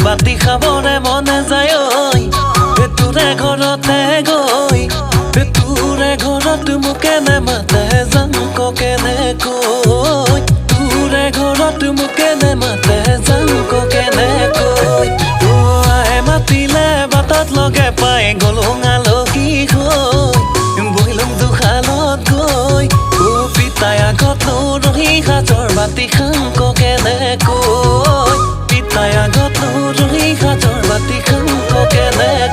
বাতি খাবৰে মনে যায় ঐ তোৰে ঘৰতে গৈ তোৰে ঘৰত মোকে নেমাতে জাংক কেনেকৈ তোৰে ঘৰত মোকে নেমাতে জাংক কেনেকৈ আহে মাতিলে বাটত লগে পাই গলো আলহী হৈ বহিলুং দুখালত গৈ পিতাই আগত ৰহি সাজৰ বাতি খাংক কেনেকৈ পিতাই আগত ৰহি সাজৰ বাতি খাংক কেনেকৈ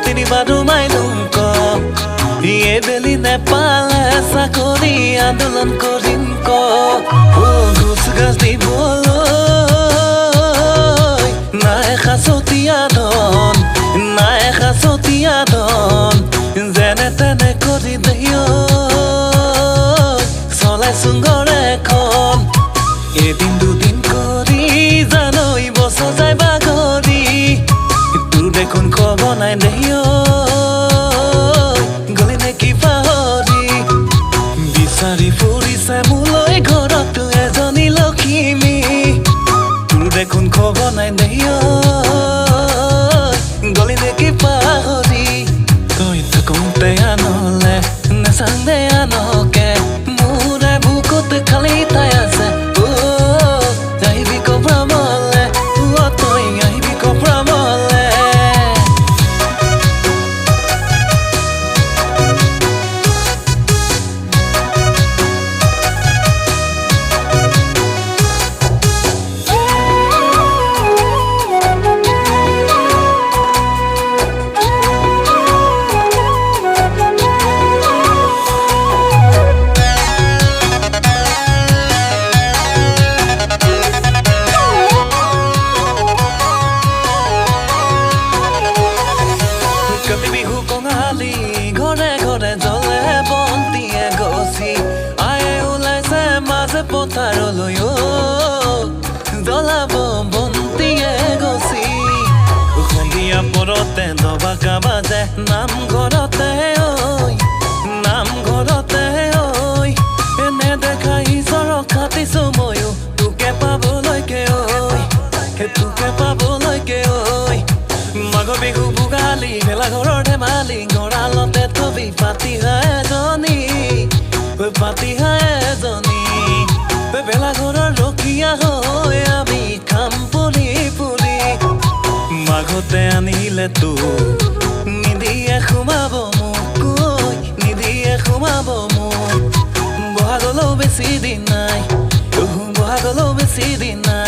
তিনিবাৰো মাইলুং ক ইয়ে বেলি নেপালে চাকৰি আন্দোলন কৰিম ক ঘোচ গাছ দিবলৈ নাই সাঁচতীয়া ধন নাই সাঁচতীয়া ধন যেনে তেনে কৰি দিয় চলাইছোং ঘৰ এখন এদিন দুদিন কৰি জানৈ বছৰ যায় বাগৰি তোৰ দেখোন খবৰ নাই দেহিয় গলি নেকি পাহৰি বিচাৰি ফুৰিছে মোলৈ ঘৰত এজনী লখিমী তোৰ দেখোন খবৰ নাই দেহিয় গলি নেকি পাহৰি তই থাকোঁতে আনলে নেচান্দে আনকে মোৰে বুকুত খালি তাই আছে আহিবি কপ্ৰামলে তই আহিবি কপ্ৰামলে ঘৰে ঘৰে জ্বলে বন্তিয়ে গছি আয়ে ওলাইছে মাজে পথাৰলৈ জ্বলাব বন্তিয়ে গছি সন্ধিয়া পৰতে দবাকা বাজে নামঘৰতে নামঘৰতে এনে দেখাই চৰক খাটিছো ময়ো তোকে পাবলৈকে তোকে পাবলৈকে মাঘ বিহু ভোগালী ভেলাঘৰৰ ধেমালি গঁৰালতে থবি পাতিহা এজনী ভেলাঘৰৰ ৰখীয়া হৈ আমি খাম পুৰি পুৰি মাঘতে আনিলে তোক নিদিয়ে সোমাব মোক নিদিয়ে সোমাব মোক বহাগলৈও বেছি দিন নাই বহাগলৈও বেছি দিন নাই